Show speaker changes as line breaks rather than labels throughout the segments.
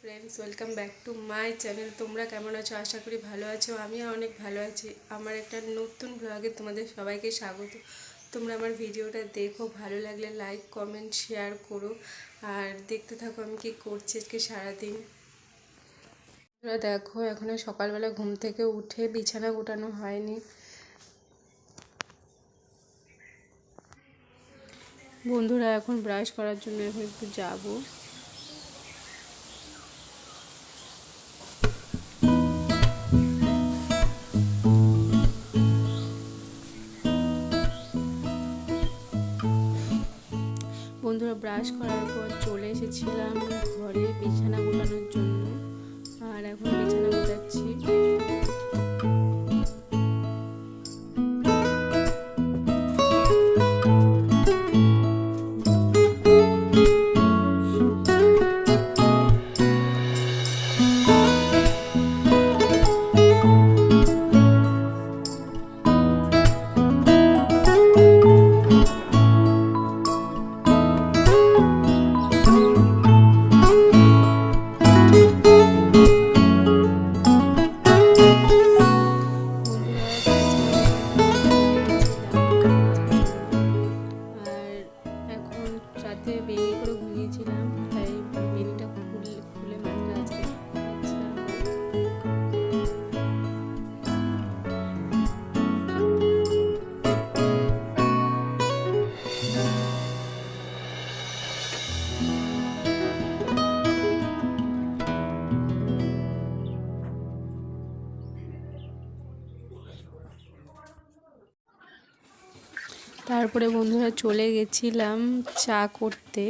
Friends, welcome back to my channel. তোমরা কেমন আছো? আশা করি ভালো আছো। আমিও অনেক ভালো আছি। আমার একটা নতুন ব্লগে তোমাদের সবাইকে স্বাগত। তোমরা আমার ভিডিওটা দেখো, ভালো লাগলে লাইক কমেন্ট শেয়ার করো আর দেখতে থাকো আমি কি করছি আজকে সারাদিন। তোমরা দেখো, এখনো সকালবেলা ঘুম থেকে উঠে বিছানা গোটানো হয়নি। বন্ধুরা এখন ব্রাশ করার জন্য এখন একটু যাবো। বন্ধুরা ব্রাশ করার পর চলে এসেছিলাম ঘরে বিছানা গোটানোর জন্য, আর এখন বিছানা গোটাচ্ছি। রাতে বেনি করে ঘুমিয়েছিলাম, তাই বেনিটা খুলে মাঝে আজকে। তারপরে বন্ধুরা চলে গেছিলাম চা করতে।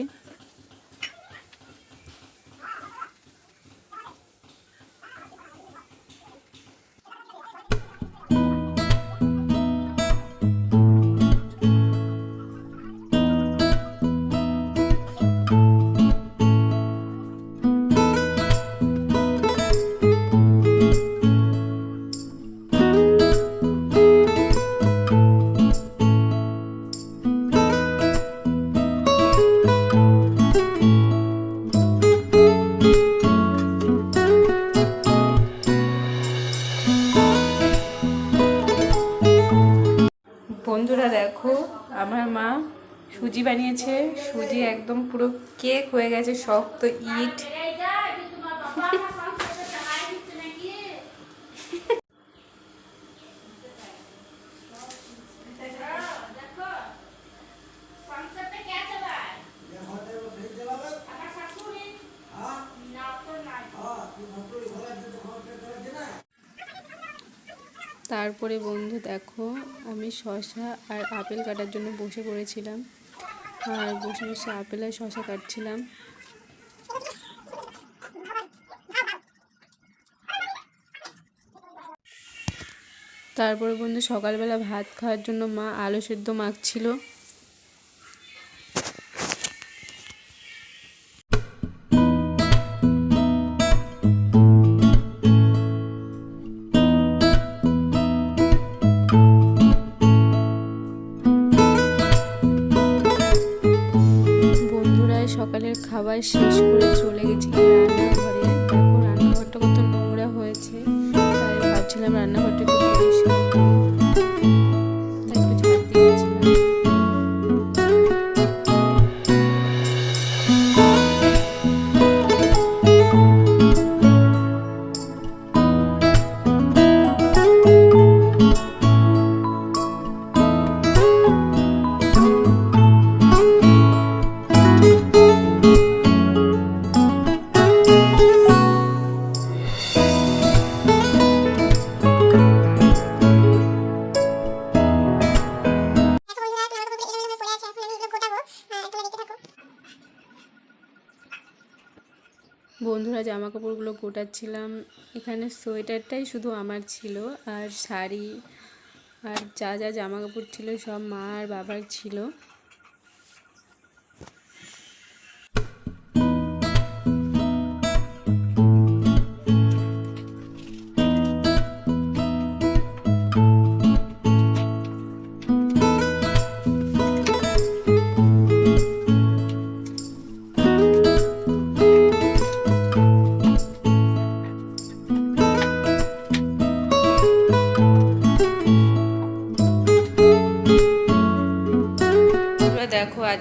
বন্ধুরা দেখো, আমার মা সুজি বানিয়েছে। সুজি একদম পুরো কেক হয়ে গেছে, শক্ত ইট। তারপরে বন্ধু দেখো, আমি শসা আর আপেল কাটার জন্য বসে পড়েছিলাম, আর বসে বসে আপেল আর শসা কাটছিলাম। তারপরে বন্ধু সকালবেলা ভাত খাওয়ার জন্য মা আলু সেদ্ধ মাখছিল। সকালের খাবার শেষ করে চলে গেছিলাম রান্নাঘরে। দেখো রান্নাঘরটা কত নোংরা হয়েছে, তাই ভাবছিলাম রান্নাঘরটা একটু পরিষ্কার করি, তাই একটু ঝাড় দিয়েছিলাম। বন্ধুরা জামা কাপড়গুলো গোটাচ্ছিলাম। এখানে সোয়েটারটাই শুধু আমার ছিল, আর শাড়ি আর যা যা জামা কাপড় ছিল সব মা আর বাবার ছিল।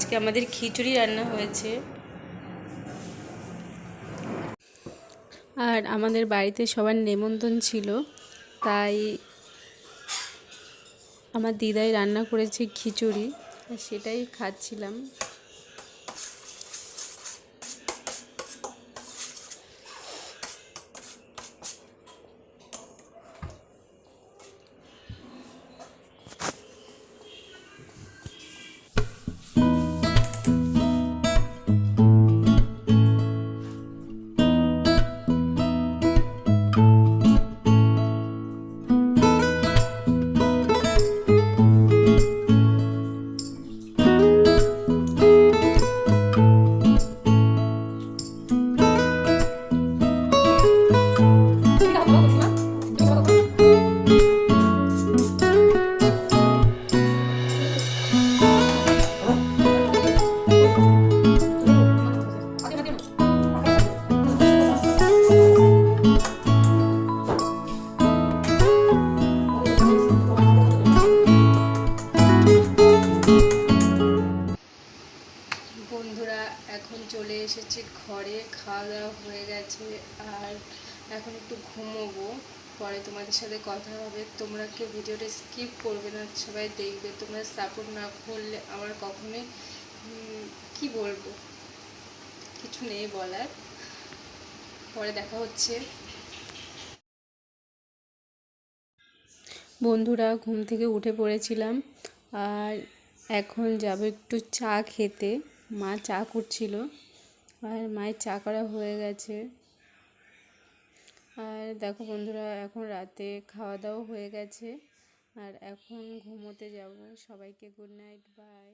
আজকে আমাদের খিচুড়ি রান্না হয়েছে। আর আমাদের বাড়িতে সবার নেমন্তন্ন ছিল, তাই আমার দিদাই রান্না করেছে খিচুড়ি, আর সেটাই খাচ্ছিলাম। বন্ধুরা এখন চলে এসেছি ঘরে, খাওয়া দাওয়া হয়ে গেছে, আর এখন একটু ঘুমোবো। পরে তোমাদের সাথে কথা হবে। তোমরা কেউ ভিডিওটা স্কিপ করবে না, সবাই দেখবে। তোমরা সাপোর্ট না করলে আমার কখনোই কি বলবো, কিছু নেই বলার। পরে দেখা হচ্ছে। বন্ধুরা ঘুম থেকে উঠে পড়েছিলাম, আর এখন যাব একটু চা খেতে। মা চা করছিল, আর মায়ের চা করা হয়ে গেছে। আর দেখো বন্ধুরা, এখন রাতে খাওয়া দাওয়া হয়ে গেছে, আর এখন ঘুমোতে যাব। সবাইকে গুড নাইট, বাই।